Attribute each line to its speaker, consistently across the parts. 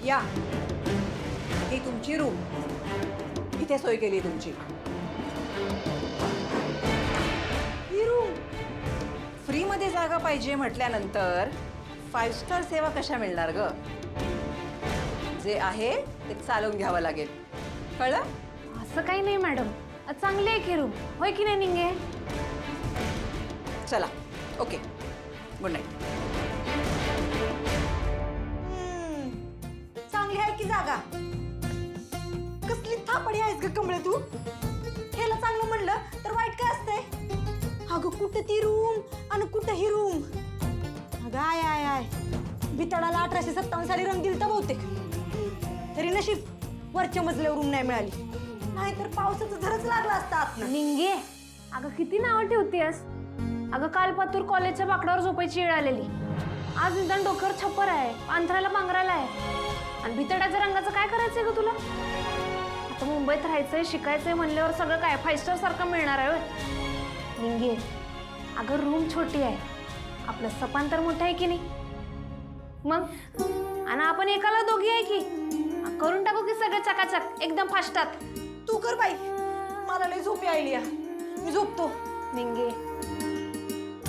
Speaker 1: या, ही तुमची रूम, इथे सोय केली तुमची. ही रूम फ्री मध्ये जागा पाहिजे म्हटल्यानंतर 5 स्टार सेवा कशा मिळणार ग? जे आहे ते चालवून घ्यावं लागेल, कळलं?
Speaker 2: असं काही नाही मॅडम, चांगली आहे की रूम, होय की नाही निंगे?
Speaker 1: चला, ओके, गुड नाईट. चांगली आहे की जागा? कसली थापडी आहेस ग कमळे तू? ह्याला चांगलं म्हणलं तर वाईट काय असतंय? अगं कुठं ती रूम आणि कुठं ही रूम? अगं आय आय आय, बितडाला 1857 साली रंग दिलता बहुतेक. तरी नशीब वरच्या मजल्यावर रूम नाही मिळाली, नाहीतर पावसाचं झरच लागला असता आतनं.
Speaker 2: निंगे, अगं किती नावं ठेवतेस? अगं काल पातूर कॉलेजच्या बाकडावर झोपायची वेळ आलेली. आज निदान डोक्यावर छप्पर आहे, पांथराला पांघराला आहे. आणि भितडाच्या रंगाचं काय करायचंय ग तुला? आता मुंबईत राहायचंय, शिकायचंय म्हणल्यावर सगळं काय 5 स्टार सारखं मिळणार आहे? निंगे, अगं रूम छोटी आहे, आपलं सपान तर मोठं आहे की नाही? मग आणि आपण एकाला दोघी आहे की, करून टाकू की सगळं चकाचक एकदम फास्टात.
Speaker 1: तू कर बाई, मला लय झोप यायली, मी झोपतो.
Speaker 2: निंगे,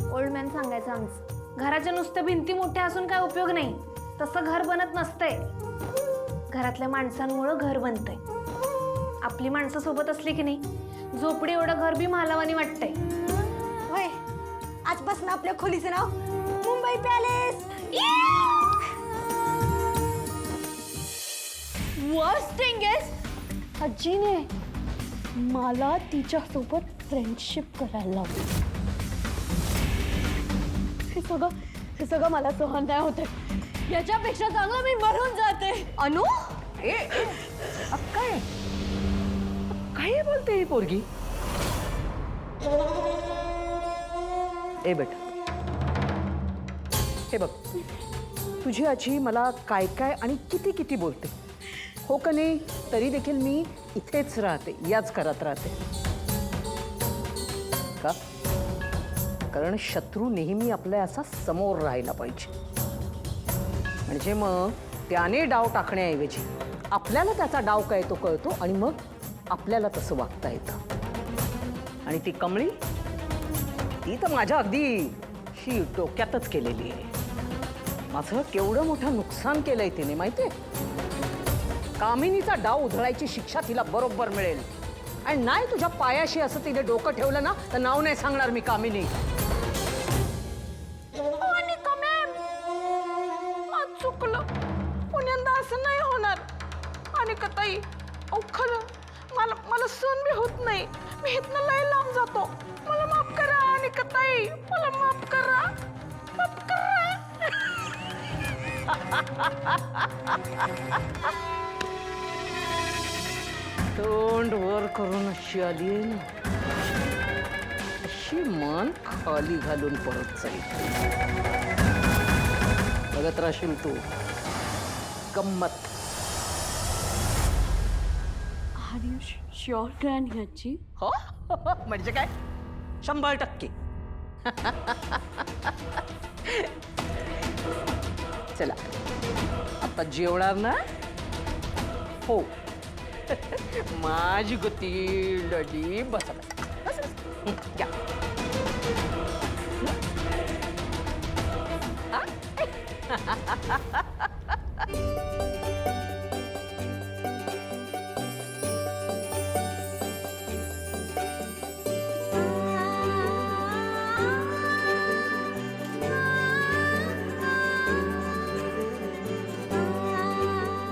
Speaker 2: ओल्ड मॅन सांगायचं आमचं, घराच्या नुसत्या भिंती मोठ्या असून काय उपयोग नाही. तसं घर बनत नसतंय, घरातल्या माणसांमुळं घर बनतंय. आपली माणसं सोबत असली की नाही, झोपडी एवढं घर बी महालावानी वाटतंय.
Speaker 1: होय, आजपासून आपल्या खोलीचं नाव Mumbai palace.
Speaker 2: Worst thing is, आजीने मला तिच्यासोबत फ्रेंडशिप करायला लावली. हे सगळं मला सहन नाही होते. याच्यापेक्षा चांगलं मी मरून जाते.
Speaker 3: अनु, काय काय बोलते ही पोरगी? ए बेटा, हे बघ, तुझी आजी मला काय काय आणि किती किती बोलते, हो का नाही? तरी देखील मी इथेच राहते, याच घरात राहते. का? कारण शत्रू नेहमी आपल्या असा समोर राहायला पाहिजे, म्हणजे मग त्याने डाव टाकण्याऐवजी आपल्याला त्याचा डाव काय तो कळतो आणि मग आपल्याला तसं वागता येतं. आणि ती कमळी, ती तर माझ्या अगदी शी डोक्यातच केलेली आहे. माझं केवढं मोठं नुकसान केलंय तिने माहितीये. कामिनीचा डाव उधळायची शिक्षा तिला बरोबर मिळेल. आणि नाही तुझ्या पायाशी असं तिने डोकं ठेवलं ना, तर नाव नाही सांगणार मी कामिनी.
Speaker 2: चुकलं, पुण्यांदा असं नाही होणार. आणि कताई, खरं मला सहन बी होत नाही. मी इथनं लय लांब जातो. मला माफ करा आणि कताई, मला माफ करा, माफ करा.
Speaker 3: तोंड वर करून अशी आली आहे ना, अशी मान खाली घालून परत जाईल. बघत राहशील तू गंमत.
Speaker 2: आर यू शुअर ग्रॅनी आजी?
Speaker 3: हो, म्हणजे काय, 100%. चला आता जेवणार ना? हो. माझी गती लडी बसा बसा. या.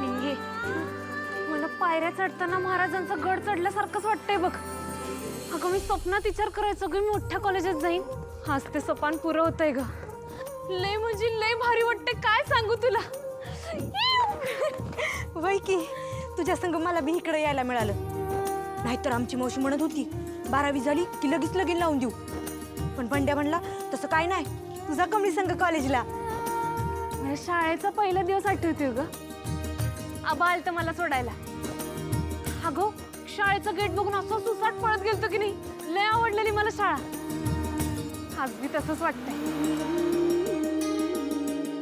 Speaker 2: निंगे, मला पायऱ्या चढताना महाराजांचा गड चढल्यासारखंच वाटतंय बघ. अगं मी स्वप्नात विचार करायचो ग मी मोठ्या कॉलेजात जाईन. आज ते सोपान पुरं होतंय ग. लय म्हणजे लय भारी वाटते, काय सांगू तुला.
Speaker 1: वय की तुझ्या संग मला बी इकडे यायला मिळालं. नाहीतर आमची मावशी म्हणत होती 12वी झाली की लगेच लगीन लावून देऊ. पण बंड्या म्हणला तसं काय नाही, तुझा कमळी संग कॉलेजला.
Speaker 2: मला शाळेचा पहिला दिवस आठवतोय ग. आबा आलतं मला सोडायला. अगं शाळेचं गेट बघून असं सुसाट पळत गेलतो की नाही. लय आवडलेली मला शाळा. आज बी तसंच वाटतंय.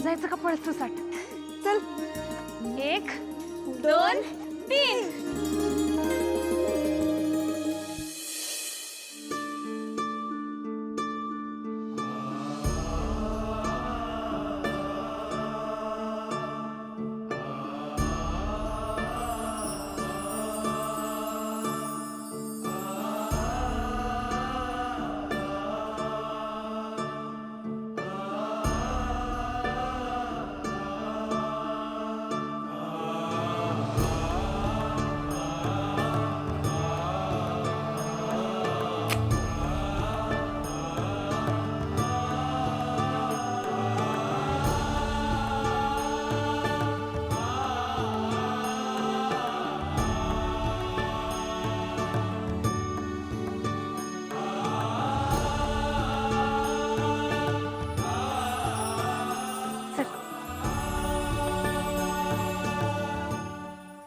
Speaker 2: जायचं का पळत सुसाट?
Speaker 1: चल
Speaker 2: 1 2 3.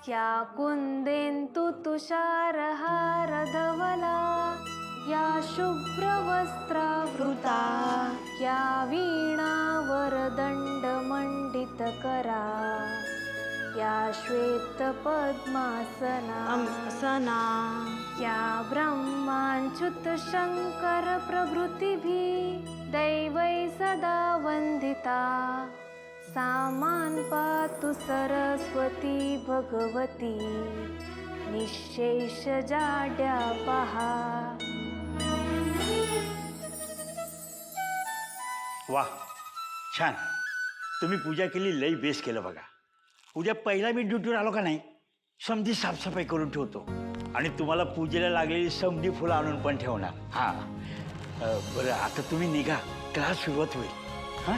Speaker 2: या कुंदेन्तु तुषारहार धवला या शुभ्रवस्त्रावृता या वीणावरदण्डमण्डितकरा या श्वेतपद्मासना
Speaker 1: सना
Speaker 2: या ब्रह्माच्युतशङ्कर प्रभृतिभिः दैवै सदा वन्दिता सामान पातु सरस्वती भगवती निःशेष जाड्या पहा.
Speaker 4: वा छान. तुम्ही पूजा केली, लई बेस केलं बघा. उद्या पहिला मी ड्युटीवर आलो का नाही, समधी साफसफाई करून ठेवतो आणि तुम्हाला पूजेला लागलेली समधी फुलं आणून पण ठेवणार. हां बरं, आता तुम्ही निघा, क्लास सुरुवात होईल. हां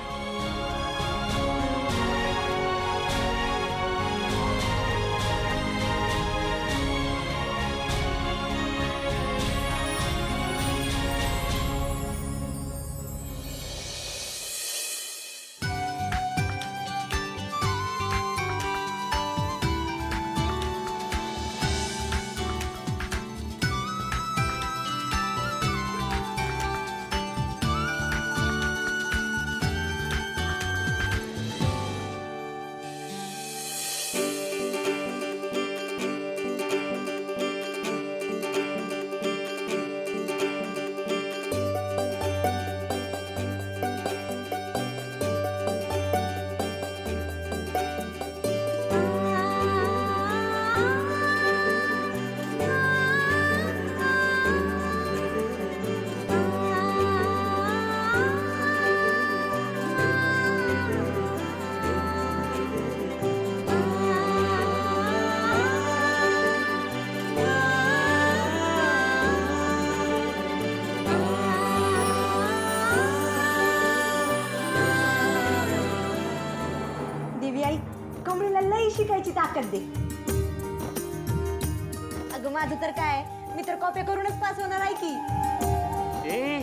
Speaker 1: शिकायची ताकद दे. अगं माझं तर काय, मी तर कॉपी करूनच पास होणार आहे की.
Speaker 5: A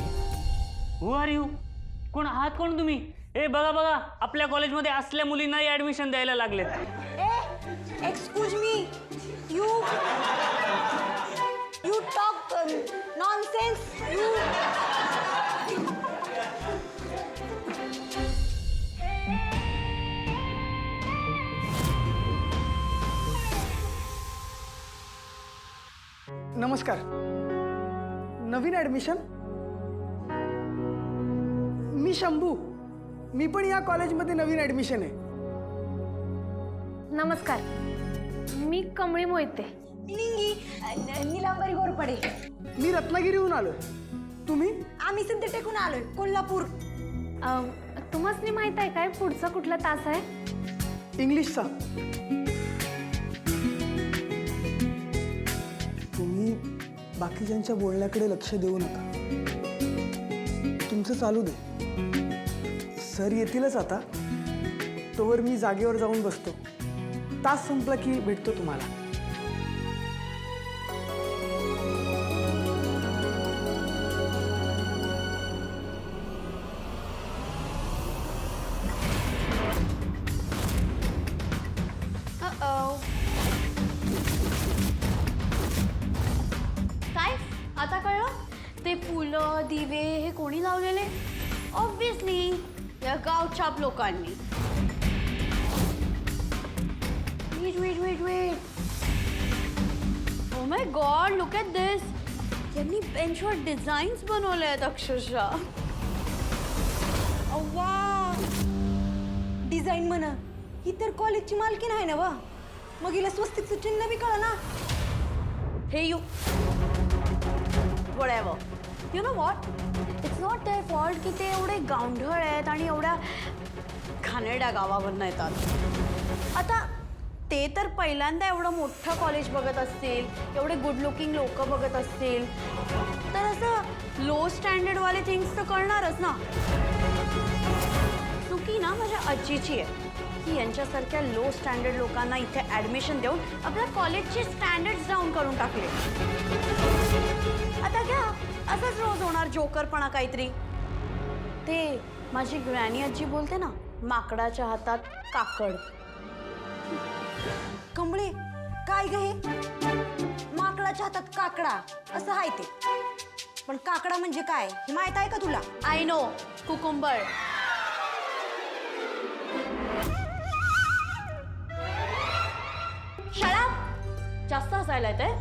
Speaker 5: who R you? कोण आहात कोण तुम्ही? ए बघा बघा, आपल्या कॉलेजमध्ये असल्या मुलींनाही ऍडमिशन द्यायला लागलेत.
Speaker 1: ए excuse me, you talk nonsense.
Speaker 6: नमस्कार. नवीन ॲडमिशन? मी शंभू. मी पण या कॉलेजमध्ये नवीन ॲडमिशन आहे.
Speaker 2: नमस्कार, मी कमळी मोहिते.
Speaker 1: निलांबरी गोरपडे.
Speaker 6: मी रत्नागिरीहून आलोय. तुम्ही?
Speaker 1: आम्ही सिंधुटेकून आलोय, कोल्हापूर.
Speaker 2: तुम्हाला माहित आहे काय पुढचा कुठला तास आहे?
Speaker 6: इंग्लिशचा. तुम्ही बाकीच्यांच्या बोलण्याकडे लक्ष देऊ नका. तुमचं चालू दे. सर येतीलच आता, तोवर मी जागेवर जाऊन बसतो. तास संपला की भेटतो तुम्हाला.
Speaker 7: काय आता कळलं? ते फुलं दिवे हे कोणी लावलेले? ऑब्विसली या गावछाप लोकांनी. Wait oh my God look at this. यांनी बेंचवर डिझाईन्स बनवले आहेत अक्षरशः.
Speaker 1: अव्वा डिझाईन म्हणा, ही तर कॉलेजची मालकीन आहे ना वा. मग हिला स्वस्तिकचं चिन्ह बी कळा ना.
Speaker 7: हे you whatever. You know what? It's not their fault की ते एवढे गावंढळ आहेत आणि एवढ्या घाणेरड्या गावावरनं येतात. आता ते तर पहिल्यांदा एवढं मोठं कॉलेज बघत असतील, एवढे गुड लुकिंग लोक बघत असतील, तर असं लो स्टँडर्डवाले थिंग्स तर कळणारच ना. चुकी ना माझ्या आजीची आहे की यांच्यासारख्या लो स्टँडर्ड लोकांना इथे ॲडमिशन देऊन आपल्या कॉलेजचे स्टँडर्ड्स डाऊन करून टाकले. आता घ्या असंच रोज होणार जोकरपणा काहीतरी. ते माझी ग्रॅनी आजी बोलते ना, माकडाच्या हातात काकड.
Speaker 1: कमळे काय ग हे? माकडाच्या हातात काकडा असं आहे ते, पण काकडा म्हणजे काय हे माहित आहे का तुला?
Speaker 7: I know, cucumber. शळा जास्त हसायला येते.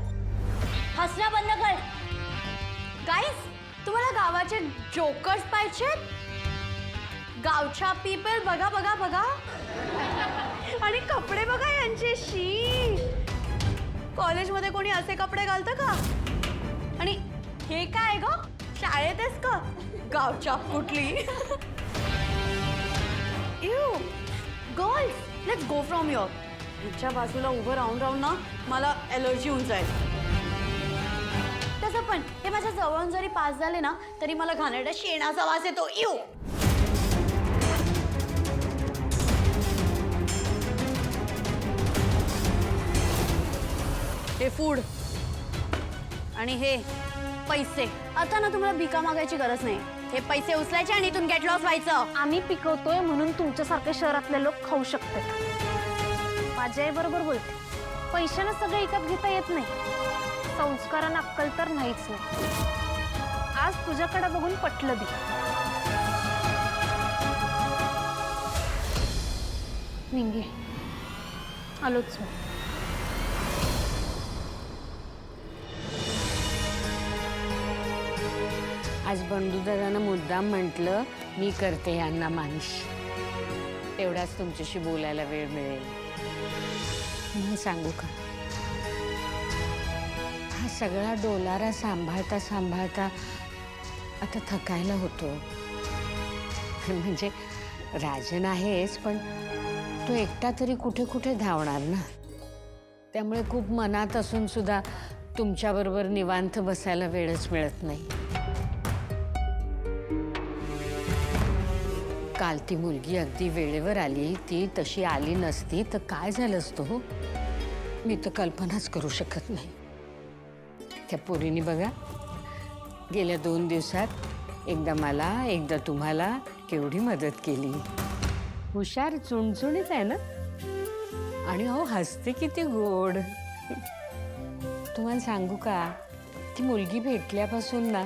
Speaker 7: हसणं बंद कर. गाईज तुम्हाला गावाचे जोकर्स पाहिजेत? गावच्या पीपल बघा बघा बघा. आणि कपडे बघा यांचे. शी कॉलेजमध्ये कोणी असे कपडे घालतं का? आणि हे काय ग, शाळेत आहेस का? गावच्या कुठली. You girls let's go from your. ह्याच्या बाजूला उभं राहून राहून ना मला एलर्जी होऊन जाईल. तसं पण हे माझ्या जवळून जरी पास झाले ना तरी मला घाणेरड्या शेणाचा वास येतो. यू हे फूड आणि हे पैसे. आता ना तुम्हाला भिका मागायची गरज नाही. हे पैसे उचलायचे आणि इथून गेट लॉस व्हायचं.
Speaker 2: आम्ही पिकवतोय म्हणून तुमच्यासारखे शहरातले लोक खाऊ शकतात. माझी आई बरोबर बोलते, पैशानं सगळं विकत घेता येत नाही, संस्कारानं अक्कल तर नाहीच नाही. आज तुझ्याकडे बघून पटलं बी. निंगे आलोच मी.
Speaker 8: आज बंडूदादानं मुद्दाम म्हटलं मी करते यांना मालिश, तेवढाच तुमच्याशी बोलायला वेळ मिळेल. म्हणून सांगू का, हा सगळा डोलारा सांभाळता सांभाळता आता थकायला होतो. म्हणजे राजन आहेच, पण तो एकटा तरी कुठे कुठे धावणार ना. त्यामुळे खूप मनात असून सुद्धा तुमच्याबरोबर निवांत बसायला वेळच मिळत नाही. काल ती मुलगी अगदी वेळेवर आली, ती तशी आली नसती तर काय झालं असतं हो, मी तर कल्पनाच करू शकत नाही. त्या पोरीने बघा गेल्या 2 दिवसात एकदा मला एकदा तुम्हाला केवढी मदत केली. हुशार चुणचुणीत आहे ना, आणि हो हसते किती गोड. तुम्हाला सांगू का, ती मुलगी भेटल्यापासून ना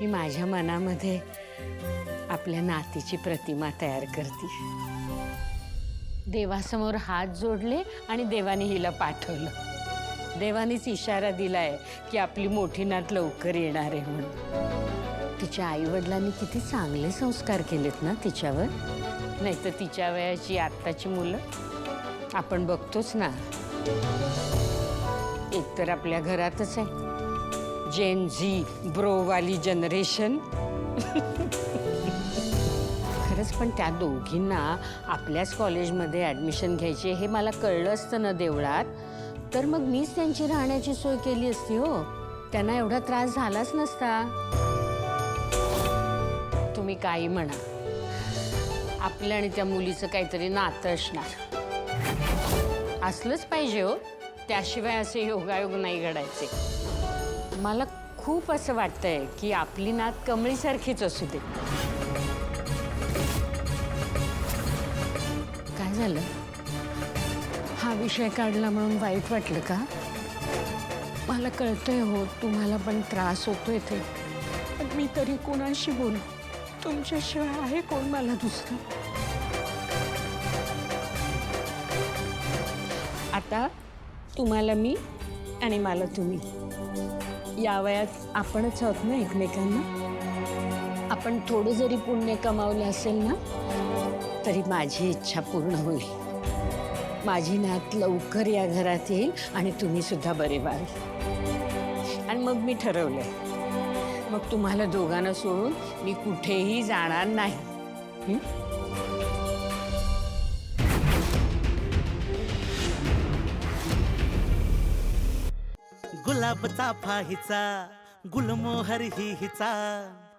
Speaker 8: मी माझ्या मनामध्ये आपल्या नातीची प्रतिमा तयार करते. देवासमोर हात जोडले आणि देवाने हिला पाठवलं. देवानेच इशारा दिलाय की आपली मोठी नात लवकर येणार आहे म्हणून. तिच्या आईवडिलांनी किती चांगले संस्कार केलेत ना तिच्यावर. नाही तर तिच्या वयाची आत्ताची मुलं आपण बघतोच ना. एक तर आपल्या घरातच आहे जेन झी ब्रोवाली जनरेशन. खरंच, पण त्या दोघींना आपल्याच कॉलेजमध्ये ॲडमिशन घ्यायचे हे मला कळलं असतं ना देवळात, तर मग मीच त्यांची राहण्याची सोय केली असती हो. त्यांना एवढा त्रास झालाच नसता. तुम्ही काही म्हणा, आपलं आणि त्या मुलीचं काहीतरी नातं असणार. असलंच पाहिजे हो, त्याशिवाय असे योगायोग नाही घडायचे. मला खूप असं वाटतंय की आपली नात कमळीसारखीच असू दे. काय झालं, हा विषय काढला म्हणून वाईट वाटलं का? मला कळतंय हो तुम्हाला पण त्रास होतोय ते, पण मी तरी कोणाशी बोलू? तुमच्याशिवाय आहे कोण मला दुसरं? आता तुम्हाला मी आणि मला तुम्ही. या वयात आपणच आहोत ना एकमेकांना. आपण थोडं जरी पुण्य कमावलं असेल ना तरी माझी इच्छा पूर्ण होईल. माझी नात लवकर या घरात येईल आणि तुम्ही सुद्धा बरे व्हाल. आणि मग मी ठरवलंय, मग तुम्हाला दोघांना सोडून मी कुठेही जाणार नाही. हं?
Speaker 9: गुलाबचा फाहीचा गुलमोहर ही हिचा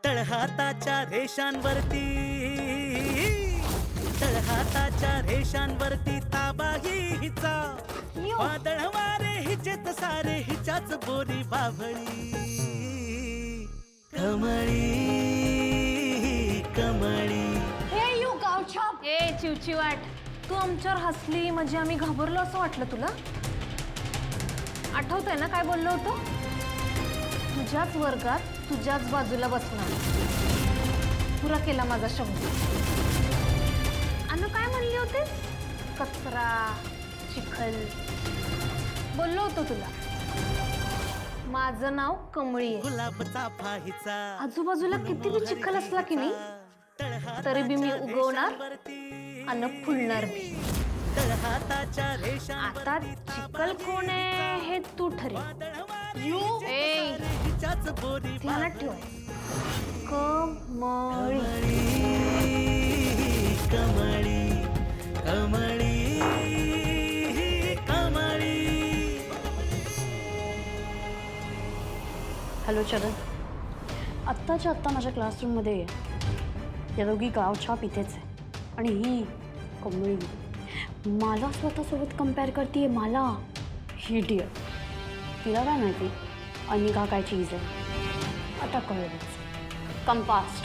Speaker 9: तळहाताच्या रेषांवरती तळहाताच्या रेषांवरती ताबा ही हिचा वादळ वारे हिचेत सारे हिच्याच बोरी बाभळी कमळी कमळी.
Speaker 7: हे यू गावछाप.
Speaker 2: ए चिवचिवाट, तू आमच्यावर हसली म्हणजे आम्ही घाबरलो असं वाटलं तुला? आठवतंय ना काय बोललो होतो? तुझ्याच वर्गात तुझ्याच बाजूला बसणार. पुरा केला माझा शब्द. अन काय म्हणली होतीस? कचरा, चिखल बोललो होतो तुला. माझं नाव कमळी आहे.
Speaker 9: गुलाबचा फाहीचा
Speaker 2: आजूबाजूला किती बी चिखल असला की नाही तरी बी मी उगवणार अन फुलणार मी.
Speaker 9: तळहाताच्या रेषा
Speaker 2: आता चिखल कोण आहे हे तू ठरव. ए
Speaker 9: हिच्याच बोरी
Speaker 2: ध्यानात ठेव. कमळी.
Speaker 9: कमळी कमळी कमळी.
Speaker 7: हॅलो चरण, आत्ताच्या आत्ता माझ्या क्लासरूममध्ये ये. या दोघी गावछाप इथेच आहे आणि ही कमळी मला स्वतःसोबत कम्पेअर करते. मला ही डिअर. तिला काय माहिती अनिका काय चीज आहे. आता कळलंच. Come fast.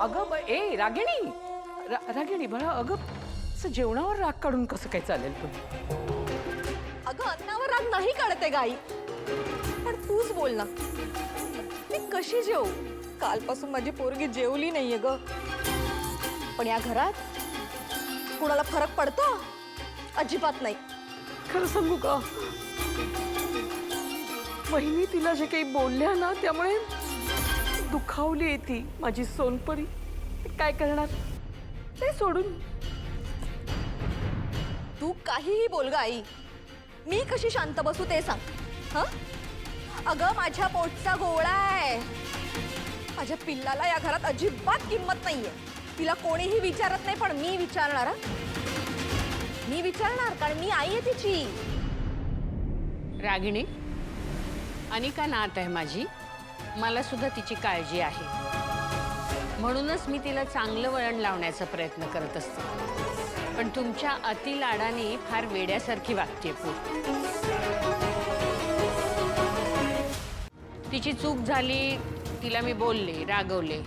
Speaker 3: अगं ए रागिणी, रागिणी बाळा, अगं असं जेवणावर राग काढून कसं काय चालेल? पण
Speaker 1: अगं अन्नावर राग नाही काढते गाई, पण तूच बोल ना. मी कशी जेवू? कालपासून माझी पोरगी जेवली नाहीये ग. पण या घरात कुणाला फरक पडतो? अजिबात नाही.
Speaker 3: खरं सांगू का, वहिनी तिला जे काही बोलल्या ना त्यामुळे दुखावली आहे ती माझी सोनपरी. काय करणार ते सोडून.
Speaker 1: तू काहीही बोल ग आई, मी कशी शांत बसू ते सांग. हं? अगं माझ्या पोटचा गोळा आहे. माझ्या पिल्लाला या घरात अजिबात किंमत नाहीये. तिला कोणीही विचारत नाही, पण मी विचारणार. मी विचारणार, कारण मी आई आहे तिची.
Speaker 8: रागिणी, अनिका नात आहे माझी. मला सुद्धा तिची काळजी आहे. म्हणूनच मी तिला चांगलं वळण लावण्याचा प्रयत्न करत असते. पण तुमच्या अति लाडाने फार वेड्यासारखी वागते. तिची चूक झाली, तिला मी बोलले, रागवले.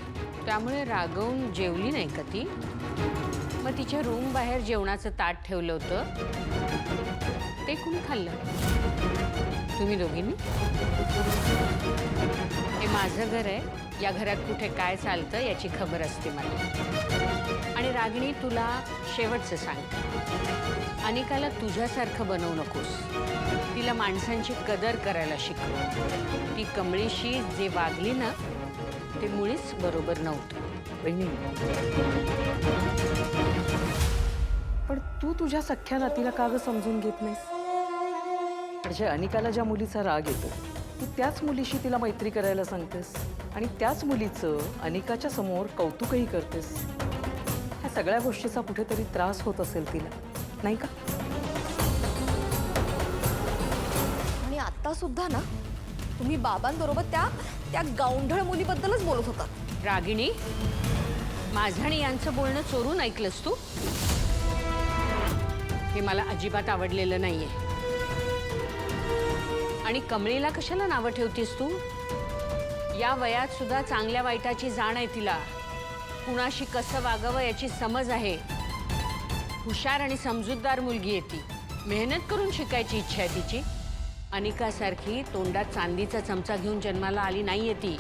Speaker 8: त्यामुळे रागवून जेवली नाही का ती? मग तिच्या रूम बाहेर जेवणाचं ताट ठेवलं होतं, ते कुणी खाल्लं? तुम्ही दोघींनी. हे माझं घर आहे. या घरात कुठे काय चालतं याची खबर असते मला. आणि रागिणी, तुला शेवटचं सांगते, अनिकाला तुझ्यासारखं बनवू नकोस. तिला माणसांची कदर करायला शिकव. ती कमळीशी जे वागली ना ते मुळीच बरोबर नव्हतं.
Speaker 3: वहिनी, पण तू तुझ्या सख्या नातीला का ग समजून घेत नाहीस? म्हणजे अनिकाला ज्या मुलीचा राग येतो तू त्याच मुलीशी तिला मैत्री करायला सांगतेस आणि त्याच मुलीचं अनिकाच्या समोर कौतुकही करतेस. ह्या सगळ्या गोष्टीचा कुठेतरी त्रास होत असेल तिला, नाही का?
Speaker 1: आणि आता सुद्धा ना तुम्ही बाबांबरोबर त्या गावंढळ मुलीबद्दलच बोलत होता.
Speaker 8: रागिणी, माझं आणि यांचं बोलणं चोरून ऐकलंस तू? हे मला अजिबात आवडलेलं नाहीये. आणि कमळीला कशाला नावं ठेवतीस तू? या वयात सुद्धा चांगल्या वाईटाची जाण आहे तिला. कुणाशी कसं वागावं याची समज आहे. हुशार आणि समजूतदार मुलगी आहे ती. मेहनत करून शिकायची इच्छा आहे तिची. अनिकासारखी तोंडात चांदीचा चमचा घेऊन जन्माला आली नाहीये ती.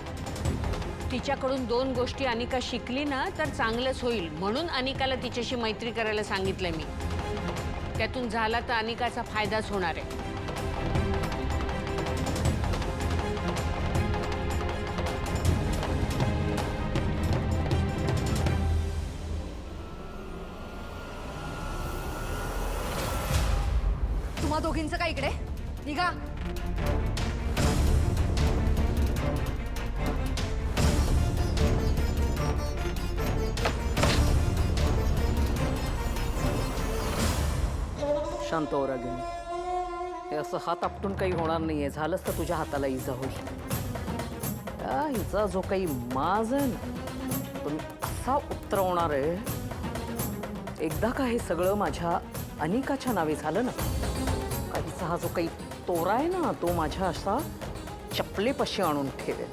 Speaker 8: तिच्याकडून 2 गोष्टी अनिका शिकली ना तर चांगलंच होईल, म्हणून अनिकाला तिच्याशी मैत्री करायला सांगितलंय मी. त्यातून झाला तर अनिकाचा फायदाच होणार आहे.
Speaker 1: तुम्हा दोघींचं काय इकडे निघा.
Speaker 3: शांत हो रागिनी. हे असं हात आपटून काही होणार नाहीये. झालंच तर तुझ्या हाताला इजा होईल. त्या हिचा जो काही माज आहे ना तो मी असा उतरवणार आहे. एकदा का हे सगळं माझ्या अनिकाच्या नावे झालं ना का हिचा हा जो काही तोरा आहे ना तो माझ्या असा चपलेपाशी आणून ठेवेल.